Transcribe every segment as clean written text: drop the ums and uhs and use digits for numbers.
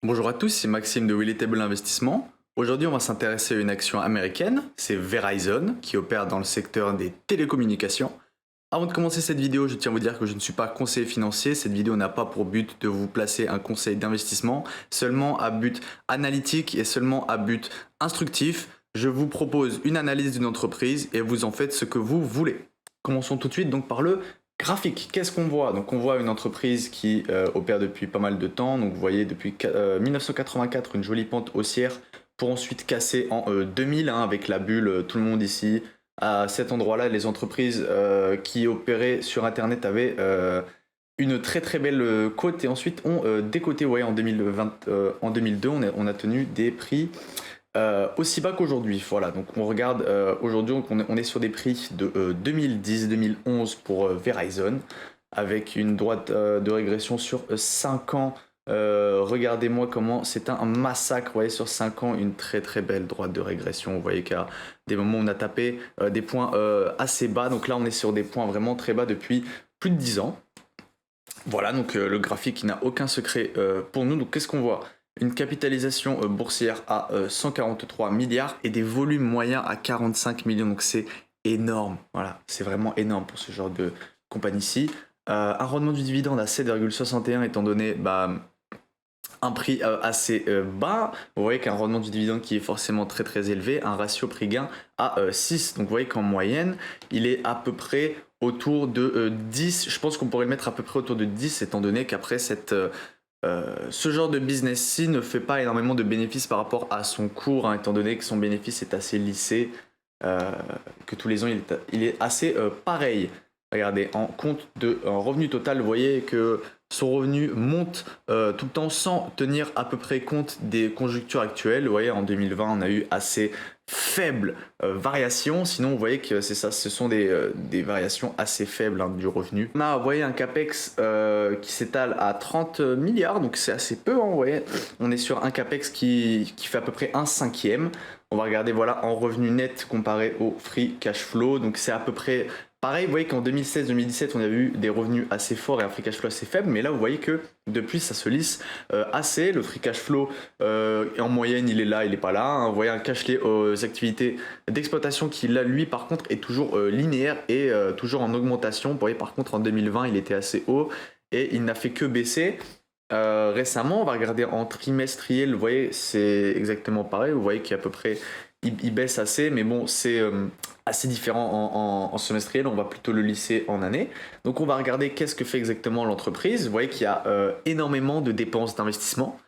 Bonjour à tous, c'est Maxime de Relatable Investissement. Aujourd'hui, on va s'intéresser à une action américaine, c'est Verizon, qui opère dans le secteur des télécommunications. Avant de commencer cette vidéo, je tiens à vous dire que je ne suis pas conseiller financier. Cette vidéo n'a pas pour but de vous placer un conseil d'investissement, seulement à but analytique et seulement à but instructif. Je vous propose une analyse d'une entreprise et vous en faites ce que vous voulez. Commençons tout de suite donc par le graphique. Qu'est-ce qu'on voit? Donc on voit une entreprise qui opère depuis pas mal de temps. Donc vous voyez depuis 1984 une jolie pente haussière pour ensuite casser en 2000 avec la bulle. Tout le monde ici à cet endroit-là, les entreprises qui opéraient sur Internet avaient une très très belle cote et ensuite ont décoté. Vous voyez, en 2020, en 2002, on a tenu des prix aussi bas qu'aujourd'hui. Voilà, donc on regarde aujourd'hui, on est sur des prix de 2010-2011 pour Verizon, avec une droite de régression sur 5 ans. Regardez-moi comment c'est un massacre. Vous voyez, sur 5 ans, une très très belle droite de régression. Vous voyez qu'à des moments, on a tapé des points assez bas. Donc là, on est sur des points vraiment très bas depuis plus de 10 ans. Voilà, donc le graphique n'a aucun secret pour nous. Donc qu'est-ce qu'on voit? Une capitalisation boursière à 143 milliards et des volumes moyens à 45 millions. Donc c'est énorme. Voilà, c'est vraiment énorme pour ce genre de compagnie-ci. Un rendement du dividende à 7,61 étant donné un prix assez bas. Vous voyez qu'un rendement du dividende qui est forcément très très élevé, un ratio prix-gain à 6. Donc vous voyez qu'en moyenne, il est à peu près autour de 10. Je pense qu'on pourrait le mettre à peu près autour de 10 étant donné qu'après ce genre de business-ci ne fait pas énormément de bénéfices par rapport à son cours, étant donné que son bénéfice est assez lissé, que tous les ans il est assez pareil. Regardez, en revenu total, vous voyez que son revenu monte tout le temps sans tenir à peu près compte des conjonctures actuelles. Vous voyez, en 2020, on a eu assez faibles variations. Sinon, vous voyez que c'est ça, ce sont des variations assez faibles du revenu. On a, vous voyez, un capex qui s'étale à 30 milliards, donc c'est assez peu. Vous voyez, on est sur un capex qui fait à peu près un cinquième. On va regarder voilà en revenu net comparé au free cash flow. Donc c'est à peu près pareil. Vous voyez qu'en 2016-2017, on a eu des revenus assez forts et un free cash flow assez faible. Mais là, vous voyez que depuis, ça se lisse assez. Le free cash flow, en moyenne, il est là, il n'est pas là. Vous voyez un cash lié aux activités d'exploitation qui, là, lui, par contre, est toujours linéaire et toujours en augmentation. Vous voyez, par contre, en 2020, il était assez haut et il n'a fait que baisser. Récemment, on va regarder en trimestriel, vous voyez, c'est exactement pareil. Vous voyez qu'à peu près, il baisse assez, mais bon, c'est assez différent en semestriel. On va plutôt le lisser en année. Donc, on va regarder qu'est-ce que fait exactement l'entreprise. Vous voyez qu'il y a énormément de dépenses d'investissement.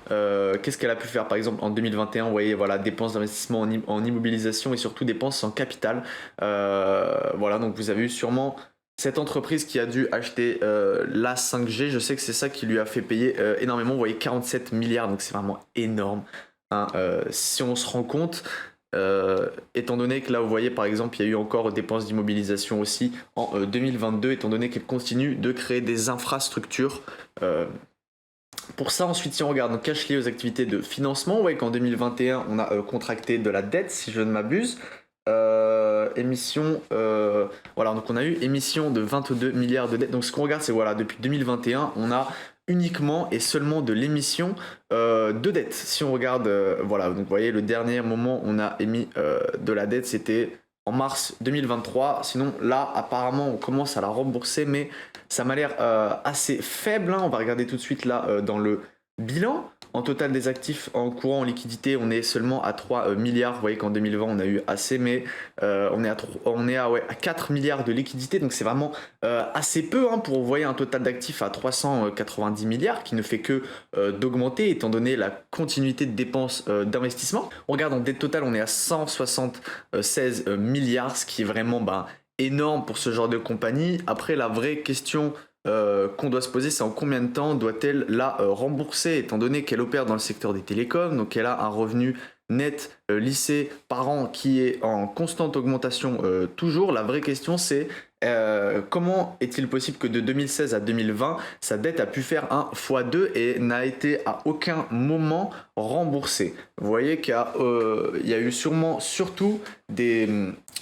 Qu'est-ce qu'elle a pu faire par exemple en 2021? Vous voyez, voilà, dépenses d'investissement en immobilisation et surtout dépenses en capital. Voilà, donc vous avez eu sûrement cette entreprise qui a dû acheter la 5G. Je sais que c'est ça qui lui a fait payer énormément. Vous voyez, 47 milliards, donc c'est vraiment énorme. Si on se rend compte, étant donné que là vous voyez par exemple il y a eu encore dépenses d'immobilisation aussi en 2022, étant donné qu'elle continue de créer des infrastructures. Pour ça, ensuite, si on regarde donc cash lié aux activités de financement, vous voyez qu'en 2021, on a contracté de la dette, si je ne m'abuse. Voilà, donc on a eu émission de 22 milliards de dettes. Donc ce qu'on regarde, c'est voilà, depuis 2021, on a uniquement et seulement de l'émission de dette. Si on regarde, voilà, donc vous voyez, le dernier moment on a émis de la dette, c'était en mars 2023. Sinon, là, apparemment, on commence à la rembourser, mais ça m'a l'air assez faible. On va regarder tout de suite là dans le bilan. En total des actifs en courant en liquidité, on est seulement à 3 milliards. Vous voyez qu'en 2020, on a eu assez, mais on est à 4 milliards de liquidité. Donc c'est vraiment assez peu pour, vous voyez, un total d'actifs à 390 milliards qui ne fait que d'augmenter étant donné la continuité de dépenses d'investissement. On regarde en dette totale, on est à 176 milliards, ce qui est vraiment énorme pour ce genre de compagnie. Après, la vraie question qu'on doit se poser, c'est en combien de temps doit-elle la rembourser, étant donné qu'elle opère dans le secteur des télécoms, donc elle a un revenu net lissé par an qui est en constante augmentation toujours. La vraie question, c'est comment est-il possible que de 2016 à 2020, sa dette a pu faire un x2 et n'a été à aucun moment remboursée? Vous voyez qu'il y a eu sûrement, surtout des...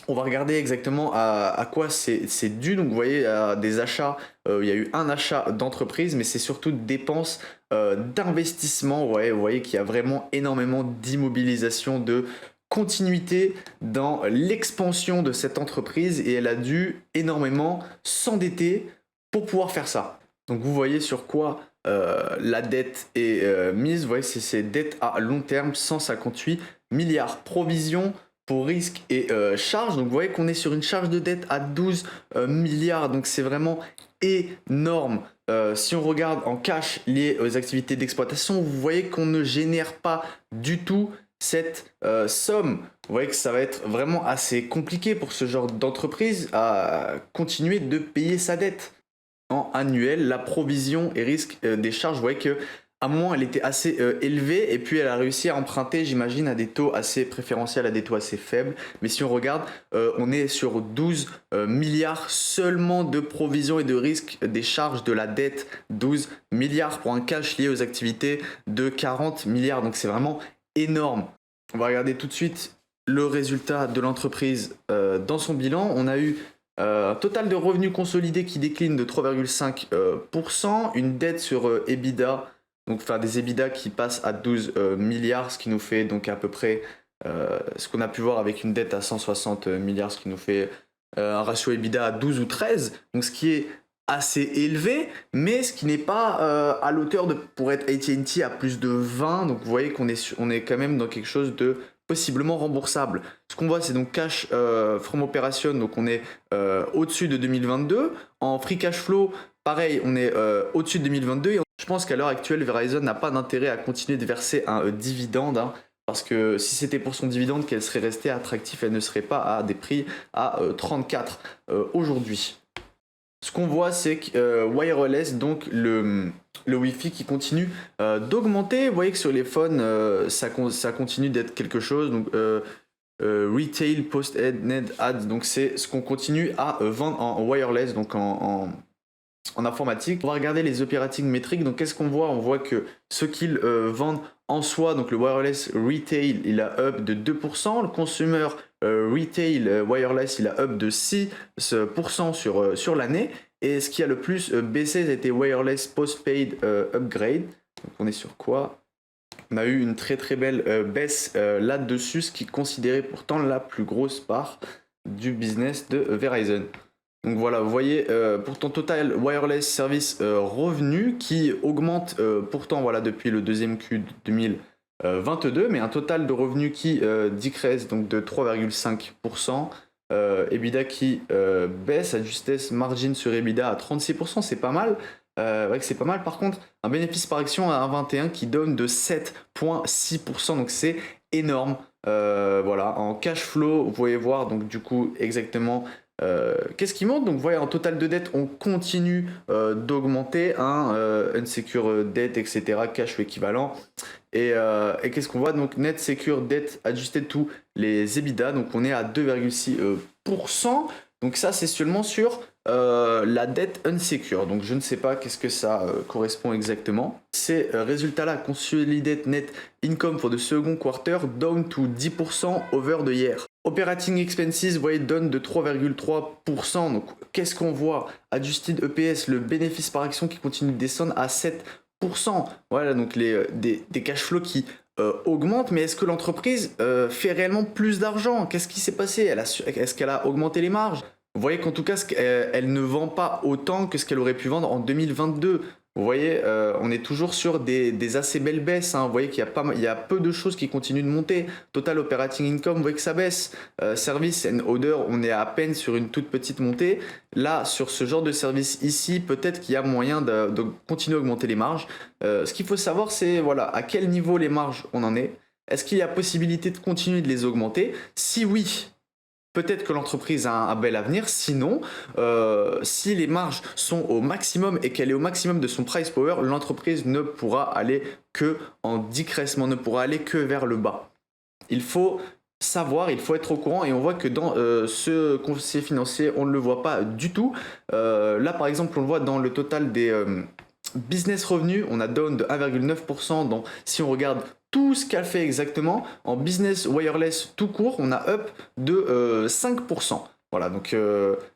On va regarder exactement à quoi c'est dû. Donc vous voyez, des achats, il y a eu un achat d'entreprise, mais c'est surtout des dépenses d'investissement. Ouais, vous voyez qu'il y a vraiment énormément d'immobilisation, de continuité dans l'expansion de cette entreprise et elle a dû énormément s'endetter pour pouvoir faire ça. Donc vous voyez sur quoi la dette est mise. Vous voyez, c'est ces dettes à long terme, 158 milliards. Provision pour risque et charges. Donc vous voyez qu'on est sur une charge de dette à 12 milliards. Donc c'est vraiment énorme. Si on regarde en cash lié aux activités d'exploitation, vous voyez qu'on ne génère pas du tout cette somme. Vous voyez que ça va être vraiment assez compliqué pour ce genre d'entreprise à continuer de payer sa dette. En annuel, la provision et risque des charges, vous voyez que à un moment elle était assez élevée et puis elle a réussi à emprunter, j'imagine, à des taux assez préférentiels, à des taux assez faibles. Mais si on regarde, on est sur 12 milliards seulement de provisions et de risques des charges de la dette. 12 milliards pour un cash lié aux activités de 40 milliards. Donc c'est vraiment énorme. On va regarder tout de suite le résultat de l'entreprise dans son bilan. On a eu un total de revenus consolidés qui décline de 3,5%, une dette sur EBITDA, donc enfin des EBITDA qui passent à 12 milliards, ce qui nous fait donc à peu près ce qu'on a pu voir avec une dette à 160 milliards, ce qui nous fait un ratio EBITDA à 12 ou 13, donc ce qui est assez élevé, mais ce qui n'est pas à l'auteur de pour être AT&T à plus de 20, donc vous voyez qu'on est, on est quand même dans quelque chose de possiblement remboursable. Ce qu'on voit, c'est donc cash from operation, donc on est au-dessus de 2022. En free cash flow, pareil, on est au-dessus de 2022. Et je pense qu'à l'heure actuelle, Verizon n'a pas d'intérêt à continuer de verser un dividende, hein, parce que si c'était pour son dividende qu'elle serait restée attractive, elle ne serait pas à des prix à 34 aujourd'hui. Ce qu'on voit, c'est que wireless, donc le Wi-Fi qui continue d'augmenter. Vous voyez que sur les phones, ça continue d'être quelque chose. Donc, retail, post-net ads, donc c'est ce qu'on continue à vendre en wireless, donc en informatique. On va regarder les operating metrics. Donc qu'est-ce qu'on voit? On voit que ce qu'ils vendent en soi, donc le wireless retail, il a up de 2%. Le consumer retail wireless, il a up de 6% sur l'année. Et ce qui a le plus baissé, c'était wireless postpaid upgrade. Donc on est sur quoi? On a eu une très très belle baisse là-dessus, ce qui est considéré pourtant la plus grosse part du business de Verizon. Donc voilà, vous voyez pour ton total wireless service revenu qui augmente pourtant voilà, depuis le deuxième Q 2022, mais un total de revenus qui décrèse donc de 3,5%. EBITDA qui baisse, adjusted margin sur EBITDA à 36%, c'est pas mal. Ouais, c'est pas mal. Par contre, un bénéfice par action à 1,21 qui donne de 7,6%, donc c'est énorme. Voilà, en cash flow, vous pouvez voir donc du coup exactement qu'est-ce qui monte. Donc vous voyez, en total de dette, on continue d'augmenter, unsecure dette, etc., cash flow équivalent. Et qu'est-ce qu'on voit? Donc net secure dette adjusté de tous les EBITDA, donc on est à 2,6%. Donc ça, c'est seulement sur la dette unsecure. Donc je ne sais pas qu'est-ce que ça correspond exactement. Ces résultats-là, consolidated net income for the second quarter down to 10% over the year. Operating expenses, vous voyez, down de 3,3%. Donc qu'est-ce qu'on voit? Adjusted EPS, le bénéfice par action qui continue de descendre à 7%. Voilà, donc des cash flows qui augmentent, mais est-ce que l'entreprise fait réellement plus d'argent? Qu'est-ce qui s'est passé? Est-ce qu'elle a augmenté les marges? Vous voyez qu'en tout cas, elle ne vend pas autant que ce qu'elle aurait pu vendre en 2022. Vous voyez, on est toujours sur des assez belles baisses, hein. Vous voyez qu'il y a peu de choses qui continuent de monter. Total operating income, vous voyez que ça baisse. Service and other, on est à peine sur une toute petite montée. Là, sur ce genre de service ici, peut-être qu'il y a moyen de continuer à augmenter les marges. Ce qu'il faut savoir, c'est voilà, à quel niveau les marges on en est. Est-ce qu'il y a possibilité de continuer de les augmenter? Si oui, peut-être que l'entreprise a un bel avenir. Sinon, si les marges sont au maximum et qu'elle est au maximum de son price power, l'entreprise ne pourra aller que en décrèsement, ne pourra aller que vers le bas. Il faut savoir, il faut être au courant, et on voit que dans ce conseil financier, on ne le voit pas du tout. Là, par exemple, on le voit dans le total des business revenus, on a down de 1,9%. Donc, si on regarde tout ce qu'elle fait exactement, en business wireless tout court, on a up de 5%. Voilà, donc,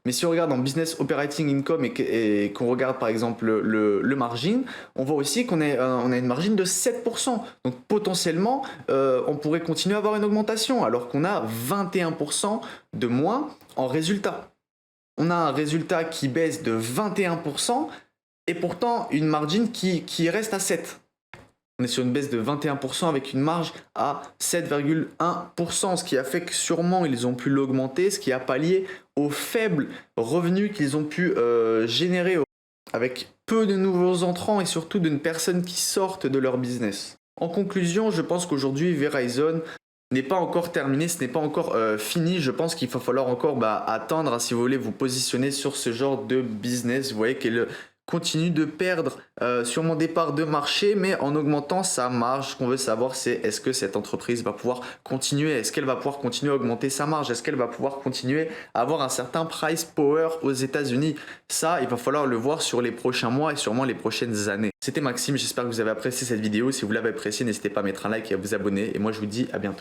mais si on regarde en business operating income et qu'on regarde par exemple le margin, on voit aussi qu'on on a une margin de 7%. Donc potentiellement, on pourrait continuer à avoir une augmentation alors qu'on a 21% de moins en résultat. On a un résultat qui baisse de 21% et pourtant une margin qui reste à 7. On est sur une baisse de 21% avec une marge à 7,1%, ce qui a fait que sûrement ils ont pu l'augmenter, ce qui a pallié aux faibles revenus qu'ils ont pu générer avec peu de nouveaux entrants et surtout d'une personne qui sortent de leur business. En conclusion, je pense qu'aujourd'hui Verizon n'est pas encore terminé, ce n'est pas encore fini. Je pense qu'il va falloir encore attendre si vous voulez vous positionner sur ce genre de business. Vous voyez qu'elle continue de perdre sûrement des parts de marché, mais en augmentant sa marge. Ce qu'on veut savoir, c'est est-ce que cette entreprise va pouvoir continuer, est-ce qu'elle va pouvoir continuer à augmenter sa marge, est-ce qu'elle va pouvoir continuer à avoir un certain price power aux États-Unis. Ça, il va falloir le voir sur les prochains mois et sûrement les prochaines années. C'était Maxime, j'espère que vous avez apprécié cette vidéo. Si vous l'avez appréciée, n'hésitez pas à mettre un like et à vous abonner. Et moi, je vous dis à bientôt.